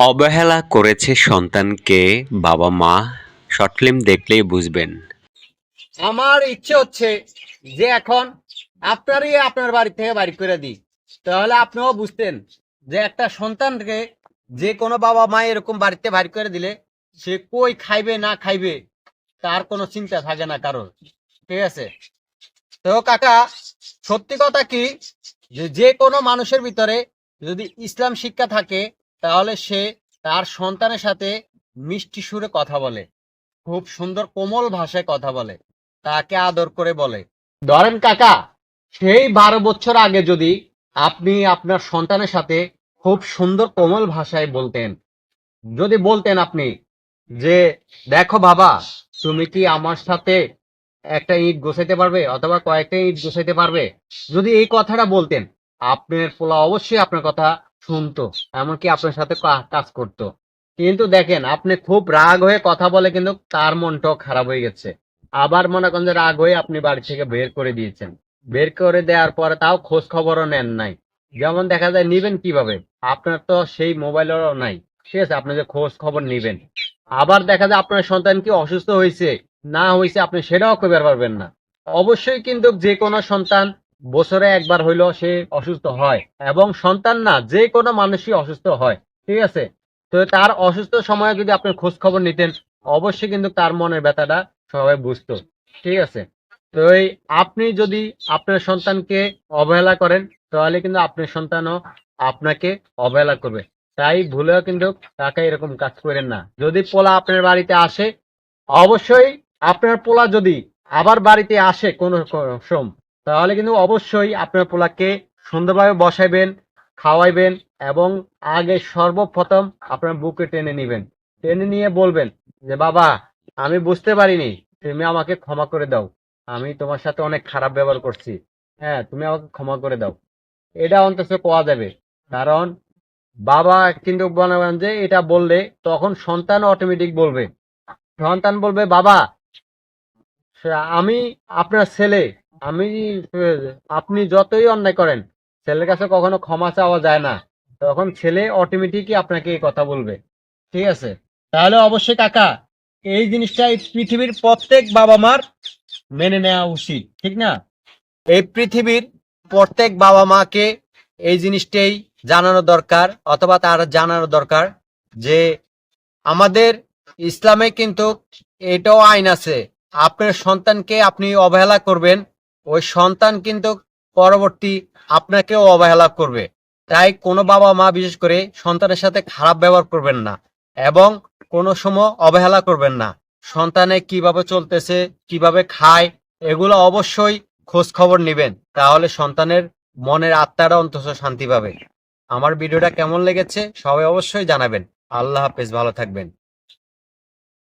অবহেলা করেছে সন্তানকে বাবা-মা। শর্ট ফিল্ম দেখলেই বুঝবেন। আমার ইচ্ছে হচ্ছে যে এখন আপনার বাড়ি থেকে বাড়ি করে দিই, তাহলে আপনিও বুঝতেন যে একটা সন্তানকে যে কোনো বাবা মা এরকম বাড়িতে বাড়ি করে দিলে সে কই খাইবে না খাইবে তার কোনো চিন্তা থাকে না কারোর। ঠিক আছে? তো কাকা, সত্যি কথা কি যে যে কোনো মানুষের ভিতরে যদি ইসলাম শিক্ষা থাকে তাহলে সে তার সন্তানের সাথে মিষ্টি সুরে কথা বলে, খুব সুন্দর কোমল ভাষায় কথা বলে, তাকে আদর করে বলে। ধরেন কাকা, সেই 12 বছর আগে যদি আপনি আপনার সন্তানের সাথে খুব সুন্দর কোমল ভাষায় বলতেন, যদি বলতেন আপনি যে দেখো বাবা, তুমি কি আমার সাথে একটা ইট গোছাইতে পারবে অথবা কয়েকটা ইট গোছাইতে পারবে, যদি এই কথাটা বলতেন, আপনার পোলা অবশ্যই আপনার কথা শুনতো, এমনকি আপনার সাথে কাজ করতো। কিন্তু দেখেন, আপনি খুব রাগ হয়ে কথা বলে কিন্তু তার মনটাও খারাপ হয়ে গেছে। আবার মনে করেন যে রাগ হয়ে আপনি বাড়ি থেকে বের করে দিয়েছেন, বের করে দেওয়ার পরে তাও খোঁজ খবরও নেন নাই। যেমন দেখা যায় নিবেন কিভাবে, আপনার তো সেই মোবাইলেরও নাই। ঠিক আছে, আপনি যে খোঁজ খবর নিবেন, আবার দেখা যায় আপনার সন্তান কি অসুস্থ হয়েছে না হয়েছে আপনি সেটাও কইবার পারবেন না। অবশ্যই কিন্তু যে কোনো সন্তান বছরে একবার হইলেও সে অসুস্থ হয়, এবং সন্তান না যে কোনো মানুষই অসুস্থ হয়। ঠিক আছে? তো তার অসুস্থ সময়ে যদি আপনি খোঁজ খবর নিতেন, অবশ্যই কিন্তু তার মনের ব্যথাটা সবাই বুঝতো। ঠিক আছে? তো এই আপনি যদি আপনার সন্তানকে অবহেলা করেন, তাহলে কিন্তু আপনার সন্তানও আপনাকে অবহেলা করবে। তাই ভুলেও কিন্তু তাকে এরকম কাজ করেন না। যদি পোলা আপনার বাড়িতে আসে, অবশ্যই আপনার পোলা যদি আবার বাড়িতে আসে কোনো সময়, তাহলে কিন্তু অবশ্যই আপনার পোলাকে সুন্দরভাবে বসাইবেন, খাওয়াইবেন, এবং আগে সর্বপ্রথম আপনার বুকে টেনে নিবেন। টেনে নিয়ে বলবেন যে বাবা, আমি বুঝতে পারিনি, তুমি আমাকে ক্ষমা করে দাও, আমি তোমার সাথে অনেক খারাপ ব্যবহার করছি, হ্যাঁ তুমি আমাকে ক্ষমা করে দাও। এটা অন্তত কোয়া যাবে। কারণ বাবা কিন্তু মনে করেন যে এটা বললে তখন সন্তান অটোমেটিক বলবে, সন্তান বলবে বাবা, আমি আপনার ছেলে, আমি আপনি যতই অন্যায় করেন ছেলের কাছে কখনো ক্ষমা চাওয়া যায় না। তখন ছেলে অটোমেটিকই আপনাকে এই কথা বলবে। ঠিক আছে? তাহলে অবশ্যই কাকা, এই জিনিসটা এই পৃথিবীর প্রত্যেক বাবা মার মেনে নেওয়া উচিত, ঠিক না? এই পৃথিবীর প্রত্যেক বাবা মাকে এই জিনিসটাই জানানো দরকার, অথবা তার জানানো দরকার যে আমাদের ইসলামে কিন্তু এটাও আইন আছে, আপনার সন্তানকে আপনি অবহেলা করবেন, ওই সন্তান কিন্তু পরবর্তী আপনাকেও অবহেলা করবে। তাই কোনো বাবা মা বিশেষ করে সন্তানের সাথে খারাপ ব্যবহার করবেন না, এবং কোনো সময় অবহেলা করবেন না। সন্তানে কিভাবে চলতেছে, কিভাবে খায়, এগুলো অবশ্যই খোঁজ খবর নিবেন, তাহলে সন্তানের মনের আত্মাটা অন্তত শান্তি পাবে। আমার ভিডিওটা কেমন লেগেছে সবাই অবশ্যই জানাবেন। আল্লাহ হাফেজ, ভালো থাকবেন।